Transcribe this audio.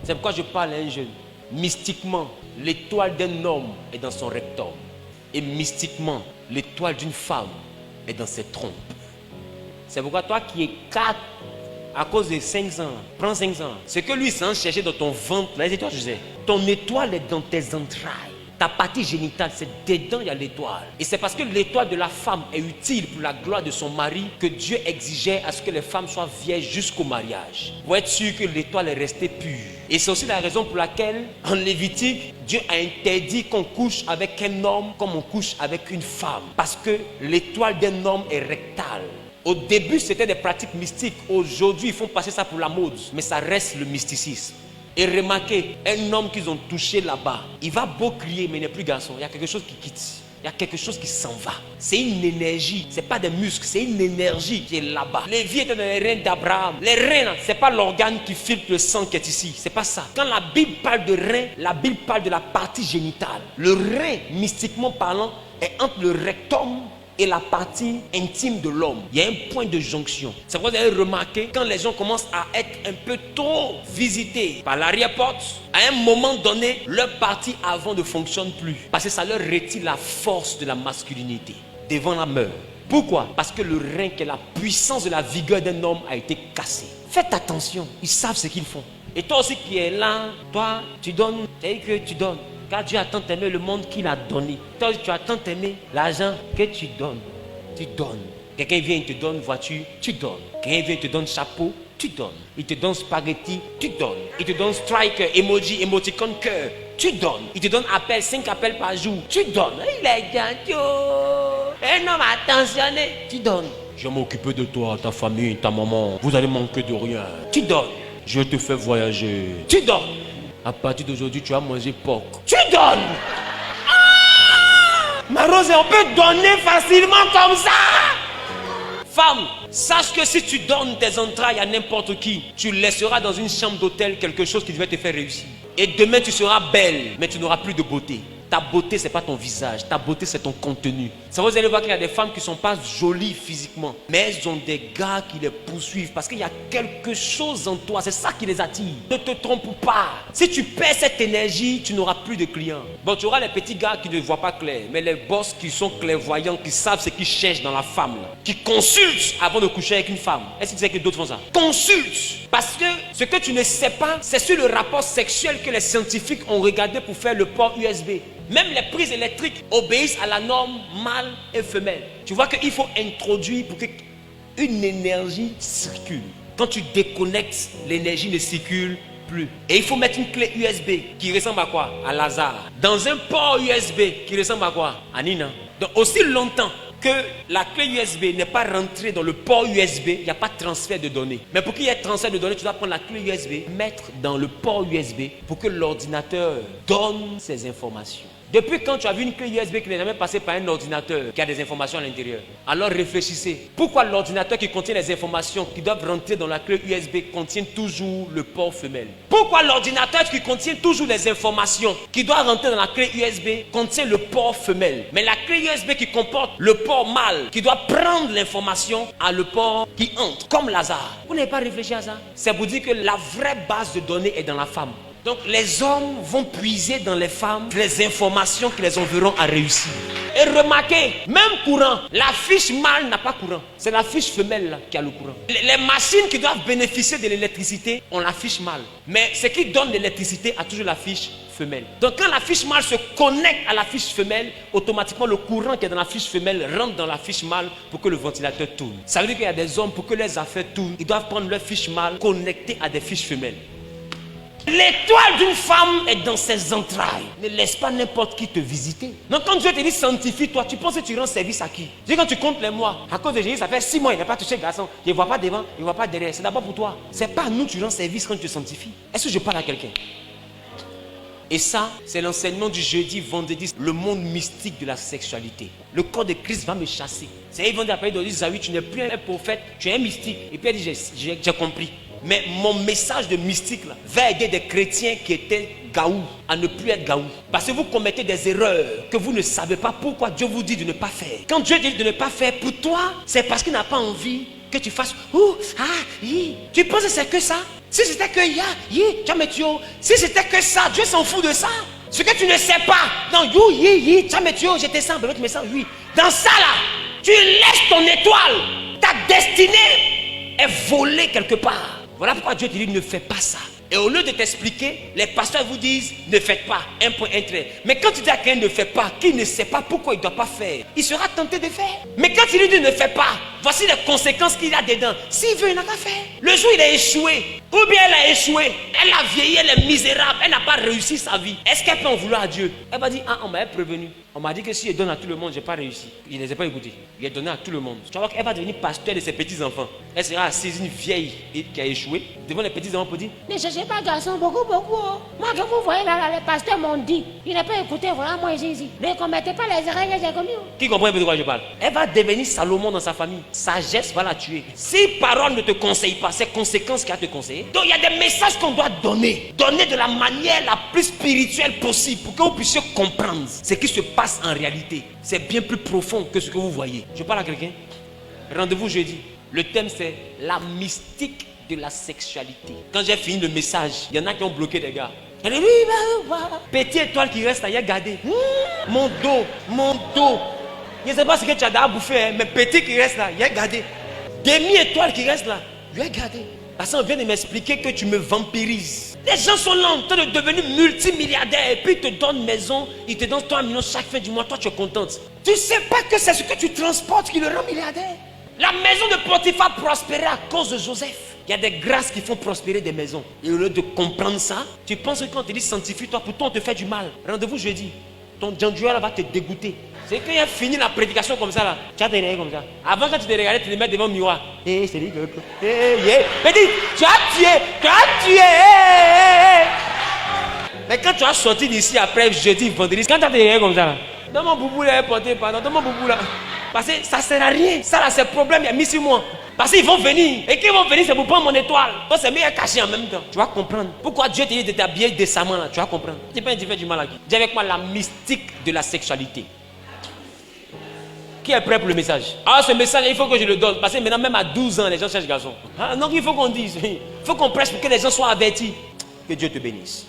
C'est pourquoi je parle à un jeune. Mystiquement, l'étoile d'un homme est dans son rectum. Et mystiquement, l'étoile d'une femme est dans ses trompes. C'est pourquoi toi qui es 4 à cause de 5 ans, prends 5 ans. Ce que lui s'en chercher dans ton ventre, là, toi, je sais, ton étoile est dans tes entrailles. Ta partie génitale, c'est dedans, il y a l'étoile. Et c'est parce que l'étoile de la femme est utile pour la gloire de son mari que Dieu exigeait à ce que les femmes soient vierges jusqu'au mariage. Pour être sûr que l'étoile est restée pure. Et c'est aussi la raison pour laquelle, en Lévitique, Dieu a interdit qu'on couche avec un homme comme on couche avec une femme. Parce que l'étoile d'un homme est rectale. Au début, c'était des pratiques mystiques. Aujourd'hui, ils font passer ça pour la mode. Mais ça reste le mysticisme. Et remarquez, un homme qu'ils ont touché là-bas, il va beau crier, mais il n'est plus garçon. Il y a quelque chose qui quitte. Il y a quelque chose qui s'en va. C'est une énergie. Ce n'est pas des muscles, c'est une énergie qui est là-bas. Les vies étaient dans les reins d'Abraham. Les reins, ce n'est pas l'organe qui filtre le sang qui est ici. Ce n'est pas ça. Quand la Bible parle de reins, la Bible parle de la partie génitale. Le rein, mystiquement parlant, est entre le rectum et la partie intime de l'homme. Il y a un point de jonction. C'est pourquoi vous avez remarqué, quand les gens commencent à être un peu trop visités par l'arrière-porte, à un moment donné, leur partie avant ne fonctionne plus. Parce que ça leur retire la force de la masculinité devant la meurtre. Pourquoi? Parce que le rein, qui est la puissance de la vigueur d'un homme, a été cassé. Faites attention, ils savent ce qu'ils font. Et toi aussi qui es là, toi, tu donnes, c'est que tu donnes. Car Dieu a tant aimé le monde qu'il a donné. Toi, tu as tant aimé l'argent que tu donnes. Tu donnes. Quelqu'un vient, il te donne voiture, tu donnes. Quelqu'un vient, il te donne chapeau, tu donnes. Il te donne spaghetti, tu donnes. Il te donne strike, emoji, émoticône, cœur, tu donnes. Il te donne appel, 5 appels par jour, tu donnes. Il est gentil. Un homme attentionné, tu donnes. Je vais m'occuper de toi, ta famille, ta maman. Vous allez manquer de rien. Tu donnes. Je te fais voyager. Tu donnes. À partir d'aujourd'hui, tu vas manger porc. Tu donnes. Ma Rose, on peut donner facilement comme ça. Femme, sache que si tu donnes tes entrailles à n'importe qui, tu laisseras dans une chambre d'hôtel quelque chose qui devait te faire réussir. Et demain, tu seras belle, mais tu n'auras plus de beauté. Ta beauté, ce n'est pas ton visage. Ta beauté, c'est ton contenu. Ça, vous allez voir qu'il y a des femmes qui ne sont pas jolies physiquement, mais elles ont des gars qui les poursuivent parce qu'il y a quelque chose en toi. C'est ça qui les attire. Ne te trompe pas. Si tu perds cette énergie, tu n'auras plus de clients. Bon, tu auras les petits gars qui ne voient pas clair, mais les boss qui sont clairvoyants, qui savent ce qu'ils cherchent dans la femme, là, qui consultent avant de coucher avec une femme. Est-ce que tu sais que d'autres font ça? Consulte. Parce que ce que tu ne sais pas, c'est sur le rapport sexuel que les scientifiques ont regardé pour faire le port USB. Même les prises électriques obéissent à la norme mâle et femelle. Tu vois qu'il faut introduire pour qu'une énergie circule. Quand tu déconnectes, l'énergie ne circule plus. Et il faut mettre une clé USB qui ressemble à quoi? À Lazare. Dans un port USB qui ressemble à quoi? À Nina. Donc aussi longtemps que la clé USB n'est pas rentrée dans le port USB, il n'y a pas de transfert de données. Mais pour qu'il y ait transfert de données, tu dois prendre la clé USB, mettre dans le port USB pour que l'ordinateur donne ses informations. Depuis quand tu as vu une clé USB qui n'est jamais passée par un ordinateur qui a des informations à l'intérieur? Alors réfléchissez. Pourquoi l'ordinateur qui contient les informations qui doivent rentrer dans la clé USB contient toujours le port femelle? Pourquoi l'ordinateur qui contient toujours les informations qui doivent rentrer dans la clé USB contient le port femelle? Mais la clé USB qui comporte le port mâle qui doit prendre l'information a le port qui entre, comme Lazare. Vous n'avez pas réfléchi à ça? C'est pour dire que la vraie base de données est dans la femme. Donc les hommes vont puiser dans les femmes les informations qui les enverront à réussir. Et remarquez, même courant, la fiche mâle n'a pas courant. C'est la fiche femelle là, qui a le courant. Les machines qui doivent bénéficier de l'électricité ont la fiche mâle. Mais ce qui donne l'électricité a toujours la fiche femelle. Donc quand la fiche mâle se connecte à la fiche femelle, automatiquement le courant qui est dans la fiche femelle rentre dans la fiche mâle pour que le ventilateur tourne. Ça veut dire qu'il y a des hommes, pour que les affaires tournent, ils doivent prendre leur fiche mâle connectée à des fiches femelles. L'étoile d'une femme est dans ses entrailles. Ne laisse pas n'importe qui te visiter. Donc quand Dieu te dit sanctifie-toi, tu penses que tu rends service à qui? Dis quand tu comptes les mois, à cause de Jésus, ça fait 6 mois, il n'a pas touché le garçon. Il ne voit pas devant, il ne voit pas derrière. C'est d'abord pour toi. Ce n'est pas à nous que tu rends service quand tu te sanctifies. Est-ce que je parle à quelqu'un? Et ça, c'est l'enseignement du jeudi, vendredi, le monde mystique de la sexualité. Le corps de Christ va me chasser. C'est ils vont dire après, ils disent, ah oui, tu n'es plus un prophète, tu es un mystique. Et puis elle dit, j'ai compris. Mais mon message de mystique là, va aider des chrétiens qui étaient gaou à ne plus être gaou. Parce que vous commettez des erreurs que vous ne savez pas pourquoi Dieu vous dit de ne pas faire. Quand Dieu dit de ne pas faire, pour toi, c'est parce qu'il n'a pas envie que tu fasses Tu penses que c'est que ça? Si c'était que si c'était que ça, Dieu s'en fout de ça. Ce que tu ne sais pas, dans j'étais sans, tu me sens, oui. Dans ça là, tu laisses ton étoile, ta destinée est volée quelque part. Voilà pourquoi Dieu te dit ne fais pas ça. Et au lieu de t'expliquer, les pasteurs vous disent ne faites pas, un point, un trait. Mais quand tu dis à quelqu'un ne fais pas, qui ne sait pas pourquoi il ne doit pas faire, il sera tenté de faire. Mais quand il lui dit ne fais pas, voici les conséquences qu'il a dedans. S'il veut, il n'a qu'à faire. Le jour où il a échoué, ou bien elle a échoué, elle a vieilli, elle est misérable, elle n'a pas réussi sa vie. Est-ce qu'elle peut en vouloir à Dieu? Elle va dire, on m'a prévenu. On m'a dit que si je donne à tout le monde, je n'ai pas réussi. Il ne les a pas écoutés. Il a donné à tout le monde. Tu vas voir qu'elle va devenir pasteur de ses petits-enfants. Elle sera assise, une vieille qui a échoué, devant les petits-enfants pour dire, ne cherchez pas garçon, beaucoup. Moi que vous voyez là, les pasteurs m'ont dit, il n'a pas écouté, voilà moi ici. Ne commettez pas les erreurs que j'ai commises. Qui comprend un peu de quoi je parle? Elle va devenir Salomon dans sa famille. Sagesse va la tuer. Si parole ne te conseille pas, c'est conséquences qui a te conseillé. Donc il y a des messages qu'on doit donner. Donner de la manière la plus spirituelle possible pour que vous puissiez comprendre ce qui se passe en réalité. C'est bien plus profond que ce que vous voyez. Je parle à quelqu'un. Rendez-vous jeudi. Le thème c'est la mystique de la sexualité. Quand j'ai fini le message, il y en a qui ont bloqué des gars. Elle dit, petit étoile qui reste là, il a gardé. Mon dos. Je ne sais pas ce que tu as déjà bouffé, mais petit qui reste là, il a gardé. Demi-étoile qui reste là, il a gardé. Parce qu'on vient de m'expliquer que tu me vampirises. Les gens sont là en train de devenir multimilliardaires et puis ils te donnent une maison, ils te donnent 3 millions chaque fin du mois, toi tu es contente. Tu ne sais pas que c'est ce que tu transportes qui le rend milliardaire. La maison de Potiphar prospérait à cause de Joseph. Il y a des grâces qui font prospérer des maisons. Et au lieu de comprendre ça, tu penses que quand on te dit sanctifie-toi, pourtant on te fait du mal. Rendez-vous jeudi. Ton Djanjoua va te dégoûter. C'est qu'il a fini la prédication comme ça là. Tu as des règles comme ça. Avant quand tu te regardais, tu te mets devant le miroir. Mais dis, tu as tué. Mais quand tu as sorti d'ici après jeudi, vendredi, quand tu as des règles comme ça là. Dans mon boubou là, porté pardon, dans mon boubou là. Parce que ça ne sert à rien. Ça là, c'est le problème, il y a mis sur moi. Parce qu'ils vont venir. Et qu'ils vont venir, c'est pour prendre mon étoile. Donc c'est mieux caché en même temps. Tu vas comprendre. Pourquoi Dieu te dit de t'habiller décemment là. Tu vas comprendre. Tu n'es pas indifférent du mal à qui. Dis avec moi la mystique de la sexualité. Qui est prêt pour le message? Ah, ce message, il faut que je le donne. Parce que maintenant, même à 12 ans, les gens cherchent garçon. Ah, donc il faut qu'on dise. Il faut qu'on prêche pour que les gens soient avertis. Que Dieu te bénisse.